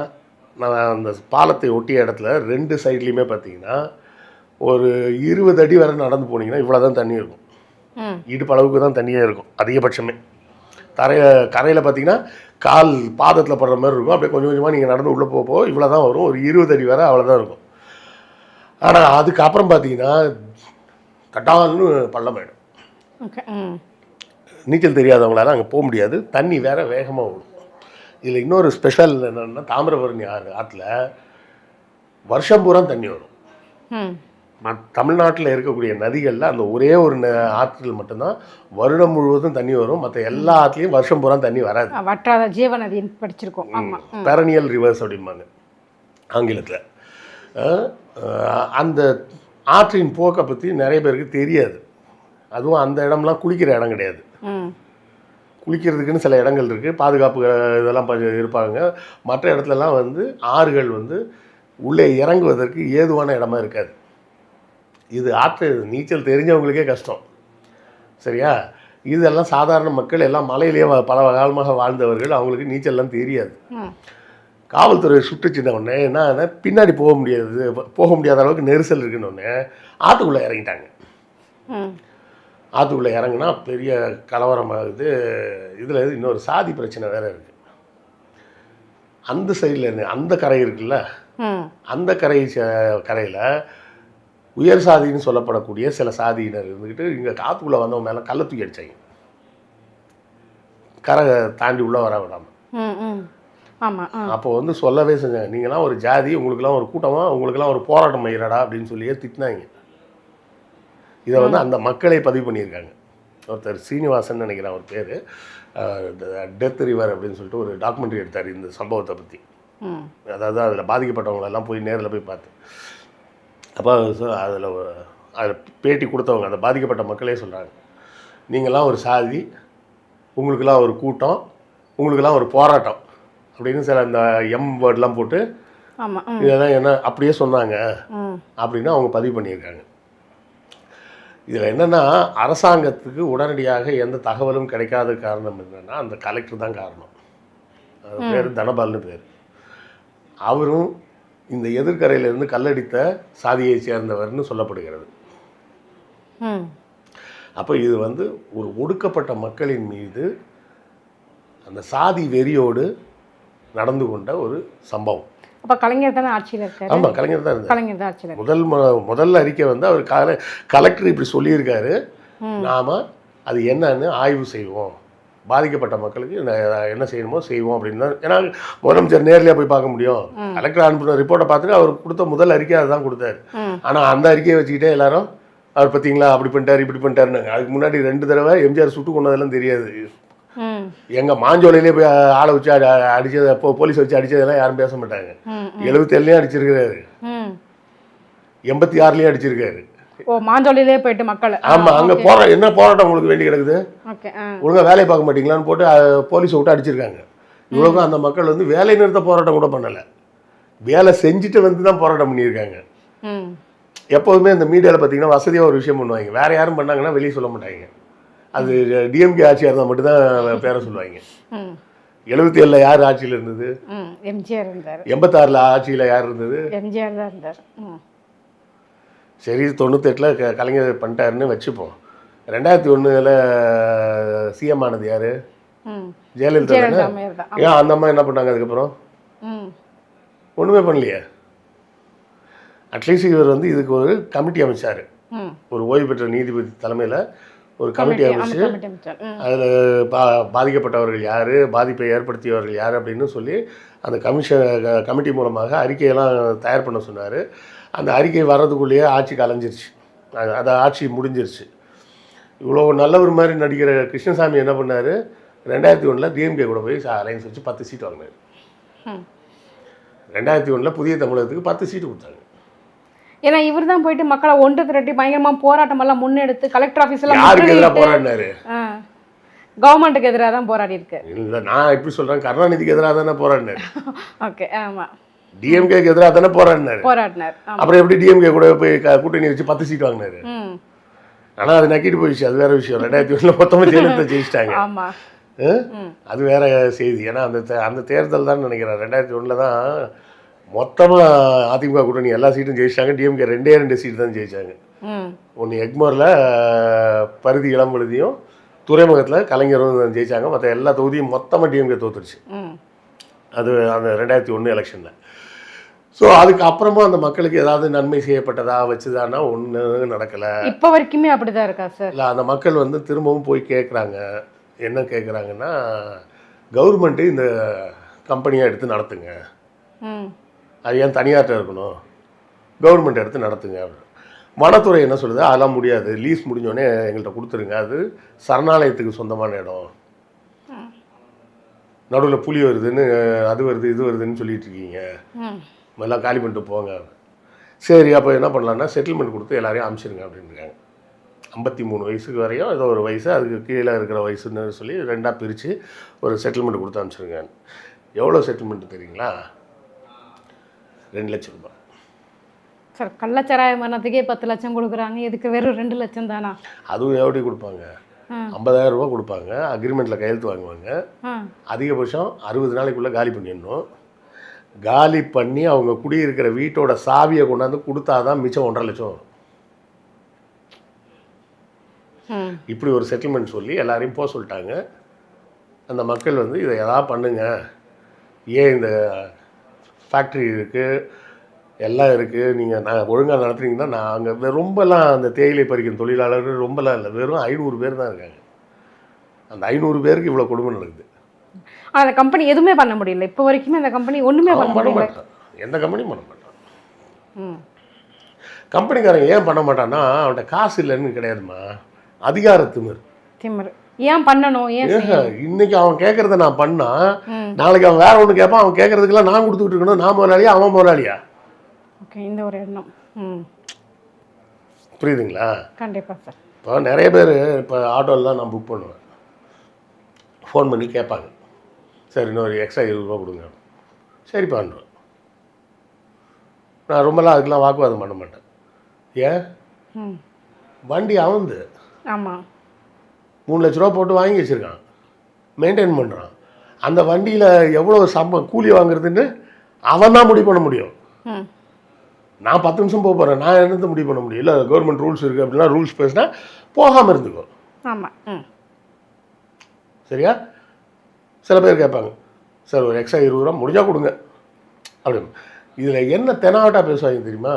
நான் அந்த பாலத்தை ஒட்டிய இடத்துல 2 சைட்லேயுமே பார்த்திங்கன்னா ஒரு 20 அடி வரை நடந்து போனீங்கன்னா இவ்வளோ தான் தண்ணி இருக்கும். இடுப்பளவுக்கு தான் தண்ணியே இருக்கும் அதிகபட்சமே. கரையில் பார்த்திங்கன்னா கால் பாதத்தில் படுற மாதிரி இருக்கும். அப்படியே கொஞ்சம் கொஞ்சமாக நீங்கள் நடந்து உள்ளே போக இவ்வளோ தான் வரும், ஒரு 20 அடி வரை அவ்வளோதான் இருக்கும். ஆனால் அதுக்கப்புறம் பார்த்தீங்கன்னா தட்டால்னு பள்ளமாயிடும். நீச்சல் தெரியாதவங்களால அங்கே போக முடியாது, தண்ணி வேற வேகமாக ஓடும். இதில் இன்னொரு ஸ்பெஷல் என்னென்னா, தாமிரபரணி ஆற்றுல வருஷம் பூரா தண்ணி வரும். தமிழ்நாட்டில் இருக்கக்கூடிய நதிகளில் அந்த ஒரே ஒரு ஆற்றுல மட்டும்தான் வருடம் முழுவதும் தண்ணி வரும். மற்ற எல்லா ஆற்றுலையும் வருஷம் பூரா தண்ணி வராது. வற்றாத ஜீவநதின்னு படிச்சிருக்கோம். பெரனியல் ரிவர்ஸ் அப்படிம்பாங்க ஆங்கிலத்தில். அந்த ஆற்றின் போக்கை பற்றி நிறைய பேருக்கு தெரியாது. அதுவும் அந்த இடம்லாம் குளிக்கிற இடம் கிடையாது. குளிக்கிறதுக்குன்னு சில இடங்கள் இருக்குது, பாதுகாப்பு இதெல்லாம் இருப்பாங்க. மற்ற இடத்துலலாம் வந்து ஆறுகள் வந்து உள்ளே இறங்குவதற்கு ஏதுவான இடமா இருக்காது. இது நீச்சல் தெரிஞ்சவங்களுக்கே கஷ்டம். சரியா? இதெல்லாம் சாதாரண மக்கள் எல்லாம் மலையிலேயே பல காலமாக வாழ்ந்தவர்கள், அவங்களுக்கு நீச்சல்லாம் தெரியாது. காவல்துறை சுட்டுச்சின்ன உடனே என்ன பின்னாடி போக முடியாத அளவுக்கு நெரிசல் இருக்குன்னு உடனே ஆற்றுக்குள்ளே இறங்கிட்டாங்க. ஆற்றுக்குள்ளே இறங்குனா பெரிய கலவரம் ஆகுது. இதில் இன்னொரு சாதி பிரச்சனை வேறு இருக்குது. அந்த சைடில் அந்த கரை இருக்குல்ல, அந்த கரையில் உயர் சாதின்னு சொல்லப்படக்கூடிய சில சாதியினர் இருந்துக்கிட்டு இங்கே காற்றுக்குள்ளே வந்தவங்க மேலே கல்லை தூக்கி அடித்தாங்க, கரை தாண்டி உள்ளே வர விடாமல். அப்போ வந்து சொல்லவே செஞ்சாங்க, நீங்களாம் ஒரு ஜாதி, உங்களுக்கெல்லாம் ஒரு கூட்டமாக, உங்களுக்கெல்லாம் ஒரு போராட்டம் செய்கிறடா அப்படின்னு சொல்லியே திட்டினாங்க. இதை வந்து அந்த மக்களே பதிவு பண்ணியிருக்காங்க. ஒருத்தர் சீனிவாசன் நினைக்கிறேன் அவர் பேர், டெத் ரிவர் அப்படின்னு சொல்லிட்டு ஒரு டாக்குமெண்ட்ரி எடுத்தார் இந்த சம்பவத்தை பற்றி. அதாவது அதில் பாதிக்கப்பட்டவங்களெல்லாம் போய் நேரில் போய் பார்த்து, அப்போ அதில் பேட்டி கொடுத்தவங்க அந்த பாதிக்கப்பட்ட மக்களே சொல்கிறாங்க, நீங்களாம் ஒரு சாதி, உங்களுக்கெல்லாம் ஒரு கூட்டம், உங்களுக்கெல்லாம் ஒரு போராட்டம் அப்படின்னு சில அந்த வேர்ட்லாம் போட்டு இதெல்லாம் என்ன அப்படியே சொன்னாங்க அப்படின்னு அவங்க பதிவு பண்ணியிருக்காங்க. இதில் என்னென்னா, அரசாங்கத்துக்கு உடனடியாக எந்த தகவலும் கிடைக்காத காரணம் என்னென்னா அந்த கலெக்டர் தான் காரணம். அது பேர் தனபால்னு பேர். அவரும் இந்த எதிர்கரையிலிருந்து கல்லடித்த சாதியை சேர்ந்தவர்னு சொல்லப்படுகிறது. அப்போ இது வந்து ஒரு ஒடுக்கப்பட்ட மக்களின் மீது அந்த சாதி வெறியோடு நடந்து கொண்ட ஒரு சம்பவம். அப்போ கலைஞர் தானே ஆட்சியில் இருக்காரு? ஆமாம், கலைஞர் தான் இருந்தார். கலைஞர் தான் ஆட்சியில் முதல் அறிக்கை வந்து அவர் கலெக்டர் இப்படி சொல்லியிருக்காரு, நாம் அது என்னன்னு ஆய்வு செய்வோம், பாதிக்கப்பட்ட மக்களுக்கு என்ன செய்யணுமோ செய்வோம் அப்படின்னு தான். ஏன்னா முதலமைச்சர் நேர்லேயே போய் பார்க்க முடியும். கலெக்டர் அனுப்பின ரிப்போர்ட்டை பார்த்துட்டு அவர் கொடுத்த முதல் அறிக்கை அதுதான் கொடுத்தாரு. ஆனால் அந்த அறிக்கையை வச்சுக்கிட்டே எல்லாரும் அவர் பார்த்தீங்களா அப்படி பண்ணிட்டார் இப்படி பண்ணிட்டாருன்னாங்க. அதுக்கு முன்னாடி 2 தடவை எம்ஜிஆர் சுட்டு கொண்டதெல்லாம் தெரியாது. எங்கள் மாஞ்சோலையிலே போய் ஆளை வச்சு அடித்தது, போலீஸ் வச்சு அடித்ததெல்லாம் யாரும் பேச மாட்டாங்க. 77லேயும் அடிச்சிருக்கிறாரு, 86லேயும் அடிச்சிருக்காரு. மாஞ்சோலையிலே போயிட்டு மக்கள். ஆமாம், அங்கே என்ன போராட்டம் உங்களுக்கு வேண்டி கிடக்குது, ஒழுங்காக வேலையை பார்க்க மாட்டீங்களான்னு போட்டு போலீஸை விட்டு அடிச்சிருக்காங்க. இவ்வளோக்கும் அந்த மக்கள் வந்து வேலை நிறுத்த போராட்டம் கூட பண்ணலை, வேலை செஞ்சுட்டு வந்து தான் போராட்டம் பண்ணியிருக்காங்க. எப்போதுமே இந்த மீடியாவில் பார்த்தீங்கன்னா வசதியாக ஒரு விஷயம் பண்ணுவாங்க, வேறு யாரும் பண்ணாங்கன்னா வெளியே சொல்ல மாட்டாங்க. அது டிஎம்கே ஆட்சியாக இருந்தால் மட்டும்தான் பேரை சொல்லுவாங்க. 77ல் யார் ஆட்சியில் இருந்தது? எம்ஜிஆர் இருந்தார். 86ல் ஆட்சியில் யார் இருந்தது? எம்ஜிஆர் தான் இருந்தார். சரி, 98ல் கலைஞர் பண்ணிட்டாருன்னு வச்சுப்போம். 2001ல் சிஎம் ஆனது யார்? ஜெயலலிதா தானே. ஏன் அந்த அம்மா என்ன பண்ணாங்க அதுக்கப்புறம்? ஒன்றுமே பண்ணலையே. அட்லீஸ்ட் இவர் வந்து இதுக்கு ஒரு கமிட்டி அமைச்சார், ஒரு ஓய்வு பெற்ற நீதிபதி தலைமையில் ஒரு கமிட்டி அமைச்சு அதில் பாதிக்கப்பட்டவர்கள் யார், பாதிப்பை ஏற்படுத்தியவர்கள் யார் அப்படின்னு சொல்லி அந்த கமிட்டி மூலமாக அறிக்கையெல்லாம் தயார் பண்ண சொன்னார். அந்த அறிக்கை வர்றதுக்குள்ளேயே ஆட்சி கலைஞ்சிருச்சு, அது ஆட்சி முடிஞ்சிருச்சு. இவ்வளோ நல்லவர் மாதிரி நடிக்கிற கிருஷ்ணசாமி என்ன பண்ணார், 2001ல் டிஎம்கே கூட போய் அலைன்ஸ் வச்சு 10 சீட் வாங்கினார். 2001ல் புதிய தமிழகத்துக்கு 10 சீட்டு கொடுத்தாங்க. ஏன்னா இவர் தான் போயிட்டு மக்களை ஒன்று திரட்டி பயங்கரமாக போராட்டம் எல்லாம் முன்னெடுத்து கலெக்டர் ஆஃபீஸ் எல்லாம் போராடினாரு. கவர்மெண்ட்டுக்கு எதிராக தான் போராடி இருக்கு. இல்லை, நான் எப்படி சொல்கிறேன், கருணாநிதிக்கு எதிராக தானே போராடினார். ஓகே, ஆமாம், டிஎம்கேக்கு எதிராக தானே போராடினார். அப்புறம் எப்படி டிஎம்கே கூட போய் கூட்டணி வச்சு 10 சீட் வாங்கினாரு. ஆனால் அது நக்கிட்டு போயிடுச்சு, அது வேற விஷயம். 2001ல் மொத்தமாக ஜெயலலிதா ஜெயிச்சிட்டாங்க, அது வேற செய்தி. ஏன்னா அந்த தேர்தல் தான் நினைக்கிறேன் 2001ல் தான் மொத்தமாக அதிமுக கூட்டணி எல்லா சீட்டும் ஜெயிச்சிட்டாங்க. டிஎம்கே 2 சீட்டு தான் ஜெயிச்சாங்க. ஒன்று எக்மோரில் பருதி இளம்பழுதியும் துறைமுகத்தில் கலைஞரும் ஜெயிச்சாங்க. மற்ற எல்லா தொகுதியும் மொத்தமாக டிஎம்கே தோத்துருச்சு. அது அந்த 2001 எலெக்ஷனில். ஸோ அதுக்கப்புறமா அந்த மக்களுக்கு ஏதாவது நன்மை செய்யப்பட்டதா வச்சுதானா ஒன்றும் நடக்கலை. இப்போ வரைக்குமே அப்படி தான் இருக்கா சார்? இல்லை, அந்த மக்கள் வந்து திரும்பவும் போய் கேட்குறாங்க. என்ன கேட்குறாங்கன்னா, கவர்மெண்ட்டு இந்த கம்பெனியாக எடுத்து நடத்துங்க, அது ஏன் தனியார்ட்ட இருக்கணும், கவர்மெண்ட் எடுத்து நடத்துங்க. வனத்துறை என்ன சொல்லுது, அதெல்லாம் முடியாது, லீஸ் முடிஞ்சோடனே எங்கள்கிட்ட கொடுத்துருங்க, அது சரணாலயத்துக்கு சொந்தமான இடம், நடுவில் புலி வருதுன்னு அது வருது இது வருதுன்னு சொல்லிட்டு இருக்கீங்க, எல்லாம் காலி பண்ணிட்டு போங்க. சரி, அப்போ என்ன பண்ணலான்னா செட்டில்மெண்ட் கொடுத்து எல்லாரையும் அனுப்பிச்சிருங்க அப்படின்றாங்க. 53 வயசுக்கு வரையும் ஏதோ ஒரு வயசு, அதுக்கு கீழே இருக்கிற வயசுன்னு சொல்லி 2ஆக பிரித்து ஒரு செட்டில்மெண்ட் கொடுத்து அனுப்பிச்சிருங்க. எவ்வளோ செட்டில்மெண்ட் தெரியுங்களா? 2 லட்சம் ரூபாய். சார் கள்ளச்சாராய மரணத்துக்கே 10 லட்சம் கொடுக்குறாங்க, இதுக்கு வெறும் 2 லட்சம் தானா? அதுவும் எப்படி கொடுப்பாங்க? 50,000 ரூபா கொடுப்பாங்க, அக்ரிமெண்ட்டில் கையெழுத்து வாங்குவாங்க. அதிகபட்சம் 60 நாளைக்குள்ளே காலி பண்ணிடணும். காலி பண்ணி அவங்க குடியிருக்கிற வீட்டோட சாவியை கொண்டாந்து கொடுத்தா தான் மிச்சம் 1.5 லட்சம் வரும். இப்படி ஒரு செட்டில்மெண்ட் சொல்லி எல்லாரையும் போக சொல்லிட்டாங்க. அந்த மக்கள் வந்து இதை எதாவது பண்ணுங்க, ஏன் இந்த ஃபேக்ட்ரி இருக்குது, எல்லாம் இருக்குது, நீங்கள் நான் ஒழுங்காக நடத்துறீங்கன்னா நாங்கள் ரொம்பலாம் அந்த தேயிலை பறிக்கும் தொழிலாளர்கள் ரொம்பலாம் இல்லை, வெறும் 500 பேர் தான் இருக்காங்க. அந்த 500 பேருக்கு இவ்வளோ கொடுமை நடக்குது. அந்த கம்பெனி எதுவுமே பண்ண முடியல இப்போ வரைக்குமே. அந்த கம்பெனி ஒன்றுமே பண்ண மாட்டான், எந்த கம்பெனியும் பண்ண மாட்டான். கம்பெனிக்காரன் ஏன் பண்ண மாட்டான்னா அவன்கிட்ட காசு இல்லைன்னு கிடையாதுமா, அதிகார திமிர். ஏன் பண்ணணும்? இன்னைக்கு அவன் கேட்கறத நான் பண்ணா நாளைக்கு அவன் வேற ஒன்று கேட்பான். அவன் கேட்கறதுக்கெல்லாம் நான் கொடுத்துக்கிட்டு இருக்கணும். நான் முதலாளியா அவன் முதலாளியா? இந்த ஒரு எண்ணம் புரியுதுங்களா? கண்டிப்பாக சார். இப்போ நிறைய பேர் இப்போ ஆட்டோவில் நான் புக் பண்ணுவேன், ஃபோன் பண்ணி கேட்பாங்க, சரி இன்னொரு எக்ஸ்ட்ரா 20 ரூபா கொடுங்க. சரிப்பான்றேன். நான் ரொம்பலாம் அதுக்கெலாம் வாக்குவாதம் பண்ண மாட்டேன். ஏன்? வண்டி அவந்து. ஆமாம், 3 லட்ச ரூபா போட்டு வாங்கி வச்சுருக்கான், மெயின்டைன் பண்ணுறான். அந்த வண்டியில் எவ்வளோ கூலி வாங்குறதுன்னு அவன் தான் முடிவு பண்ண முடியும். நான் 10 நிமிஷம் போக போகிறேன், நான் என்னது முடிவு பண்ண முடியும்? இல்லை கவர்மெண்ட் ரூல்ஸ் இருக்குது அப்படின்னா ரூல்ஸ் பேசினா போகாமல் இருந்துக்கோ. ஆமாம், சரியா? சில பேர் கேட்பாங்க, சார் ஒரு எக்ஸ்ட்ரா 20 ரூபா முடிஞ்சால் கொடுங்க அப்படின்னு. இதில் என்ன தெனாவட்டாக பேசுவாங்க தெரியுமா?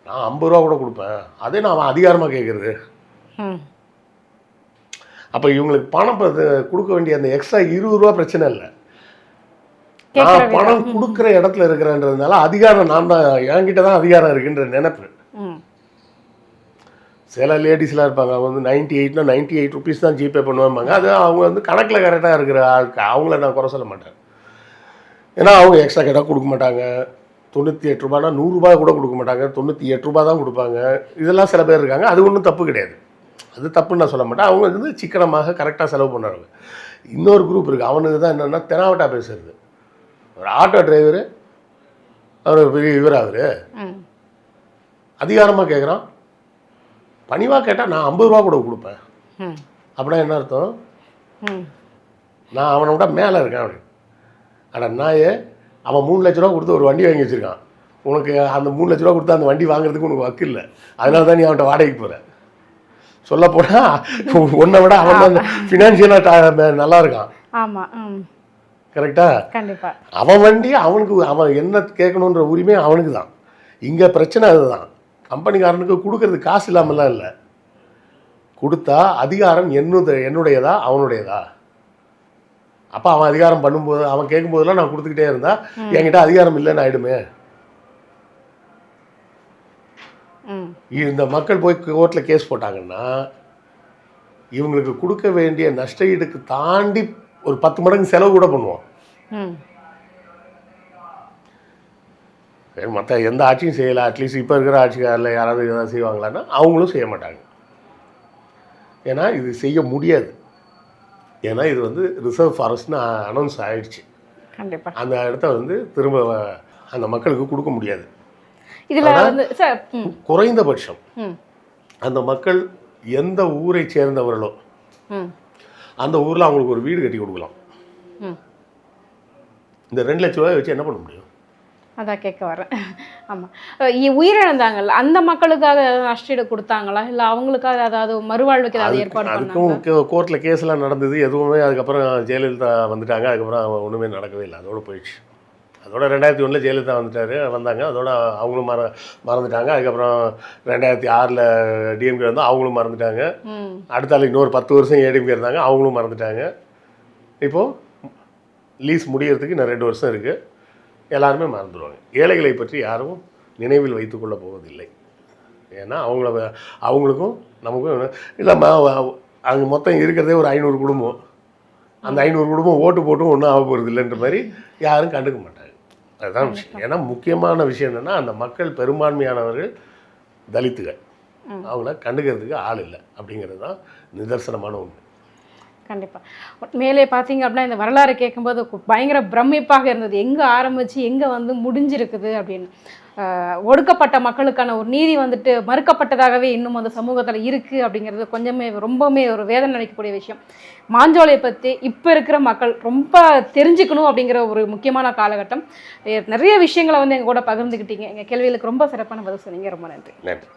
நான் 50 ரூபா கூட கொடுப்பேன், அதே நான் அவன் அதிகாரமாக கேட்குறது. அப்போ இவங்களுக்கு பணம் கொடுக்க வேண்டிய அந்த எக்ஸ்ட்ரா 20 ரூபா பிரச்சனை இல்லை, நான் பணம் கொடுக்குற இடத்துல இருக்கிறேன்றதுனால அதிகாரம் நான் தான், என்கிட்ட தான் அதிகாரம் இருக்குன்ற நினைப்பு. சில லேடிஸ்லாம் இருப்பாங்க, அவங்க வந்து 98னா 98 ருபீஸ் தான் ஜிபே பண்ணுவாங்க. அது அவங்க வந்து கணக்கில் கரெக்டாக இருக்கிற ஆளுக்கு, அவங்கள நான் குறை சொல்ல மாட்டேன். ஏன்னா அவங்க எக்ஸ்ட்ரா கேட்டால் கொடுக்க மாட்டாங்க. 98 ரூபானா 100 ரூபாய் கூட கொடுக்க மாட்டாங்க, 98 ரூபா தான் கொடுப்பாங்க. இதெல்லாம் சில பேர் இருக்காங்க, அது ஒன்றும் தப்பு கிடையாது, அது தப்புன்னு நான் சொல்ல மாட்டேன். அவங்க வந்து சிக்கனமாக கரெக்டாக செலவு பண்ணுறாங்க. இன்னொரு குரூப் இருக்குது, அவனுக்கு தான் என்னென்னா தெனாவட்டா பேசுறது. ஒரு ஆட்டோ டிரைவரு, அவர் பெரிய இவர், அவர் அதிகாரமாக கேட்குறான், பணிவாக கேட்டால் நான் 50 ரூபா கூட கொடுப்பேன். அப்படின்னா என்ன அர்த்தம்? நான் அவனை விட மேலே இருக்கேன் அப்படி. ஆனால் நாயே, அவன் 3 லட்ச ரூபா கொடுத்து ஒரு வண்டி வாங்கி வச்சுருக்கான். உனக்கு அந்த 3 லட்ச ரூபா கொடுத்து அந்த வண்டி வாங்குறதுக்கு உனக்கு வக்கு இல்லை, அதனால தான் நீ அவன்கிட்ட வாடகைக்கு போகிற. சொல்லப்போனால் உன்னை விட அவன் தான் ஃபினான்ஷியலாக நல்லா இருக்கான். ஆமாம், கரெக்டா? கண்டிப்பாக. அவன் வண்டி அவனுக்கு, அவன் என்ன கேட்கணுன்ற உரிமை அவனுக்கு தான். இங்கே பிரச்சனை அதுதான், கம்பெனிக்காரனுக்கு கொடுக்கறது காசு இல்லாமலாம் இல்லை, கொடுத்தா அதிகாரம் என்னுடையதா அவனுடையதா? அப்போ அவன் அதிகாரம் பண்ணும்போது, அவன் கேட்கும்போதெல்லாம் நான் கொடுத்துக்கிட்டே இருந்தா என்கிட்ட அதிகாரம் இல்லைன்னு ஆயிடுமே. இந்த மக்கள் போய் கோர்ட்டில் கேஸ் போட்டாங்கன்னா இவங்களுக்கு கொடுக்க வேண்டிய நஷ்ட ஈடுக்கு தாண்டி ஒரு 10 மடங்கு செலவு கூட பண்ணுவோம். மற்ற எந்த ஆட்சியும் செய்யலை, அட்லீஸ்ட் இப்போ இருக்கிற ஆட்சிக்காரில் யாராவது எதாவது செய்வாங்களான்னா அவங்களும் செய்ய மாட்டாங்க. ஏன்னா இது செய்ய முடியாது, ஏன்னா இது வந்து ரிசர்வ் ஃபாரஸ்ட்னு அனௌன்ஸ் ஆகிடுச்சு. கண்டிப்பாக அந்த இடத்த வந்து திரும்ப அந்த மக்களுக்கு கொடுக்க முடியாது. இதில் வந்து சார் குறைந்தபட்சம் அந்த மக்கள் எந்த ஊரை சேர்ந்தவர்களோ அந்த ஊரில் அவங்களுக்கு ஒரு வீடு கட்டி கொடுக்கலாம். இந்த 2 லட்ச ரூபாய் வச்சு என்ன பண்ண முடியும்? அதான் கேட்க வரேன். ஆமாம், உயிரிழந்தாங்கல்ல அந்த மக்களுக்காக நஷ்டீடு கொடுத்தாங்களா, இல்லை அவங்களுக்காக அதாவது மறுவாழ்வுக்கு ஏதாவது ஏற்பாடு பண்ணாங்களா? அதுக்கும் கோர்ட்டில் கேஸ்லாம் நடந்தது, எதுவுமே அதுக்கப்புறம் ஜெயலலிதா வந்துட்டாங்க, அதுக்கப்புறம் ஒன்றுமே நடக்கவே இல்லை, அதோடு போயிடுச்சு. அதோட 2001 ஜெயலலிதா வந்தாங்க, அதோட அவங்களும் மறந்துட்டாங்க. அதுக்கப்புறம் 2006 டிஎம்கே வந்தால் அவங்களும் மறந்துட்டாங்க. அடுத்தால இன்னொரு 10 வருஷம் ஏடிஎம்கே இருந்தாங்க, அவங்களும் மறந்துட்டாங்க. இப்போது லீஸ் முடியறதுக்கு இன்னும் 2 வருஷம் இருக்குது, எல்லாருமே மறந்துடுவாங்க. ஏழைகளை பற்றி யாரும் நினைவில் வைத்துக்கொள்ள போவதில்லை. ஏன்னா அவங்களுக்கும் நமக்கும் இல்லை, அங்கே மொத்தம் இருக்கிறதே ஒரு 500 குடும்பம், அந்த 500 குடும்பம் ஓட்டு போட்டும் ஒன்றும் ஆக போகிறது இல்லைன்ற மாதிரி யாரும் கண்டுக்க மாட்டாங்க. அதுதான் விஷயம். ஏன்னா முக்கியமான விஷயம் என்னென்னா அந்த மக்கள் பெரும்பான்மையானவர்கள் தலித்துகள். அவங்கள கண்டுக்கிறதுக்கு ஆள் இல்லை அப்படிங்கிறது தான் நிதர்சனமான உண்மை. கண்டிப்பாக. மேலே பார்த்தீங்க அப்படின்னா இந்த வரலாறு கேட்கும்போது பயங்கர பிரமிப்பாக இருந்தது. எங்கே ஆரம்பித்து எங்கே வந்து முடிஞ்சிருக்குது அப்படின்னு. ஒடுக்கப்பட்ட மக்களுக்கான ஒரு நீதி வந்துட்டு மறுக்கப்பட்டதாகவே இன்னும் அந்த சமூகத்தில் இருக்குது அப்படிங்கிறது கொஞ்சமே ரொம்பவுமே ஒரு வேதனை அளிக்கக்கூடிய விஷயம். மாஞ்சோலையை பற்றி இப்போ இருக்கிற மக்கள் ரொம்ப தெரிஞ்சுக்கணும் அப்படிங்கிற ஒரு முக்கியமான காலகட்டம். நிறைய விஷயங்களை வந்து எங்கள் கூட பகிர்ந்துக்கிட்டீங்க. எங்கள் கேள்விகளுக்கு ரொம்ப சிறப்பான பதில் சொன்னீங்க. ரொம்ப நன்றி. நன்றி.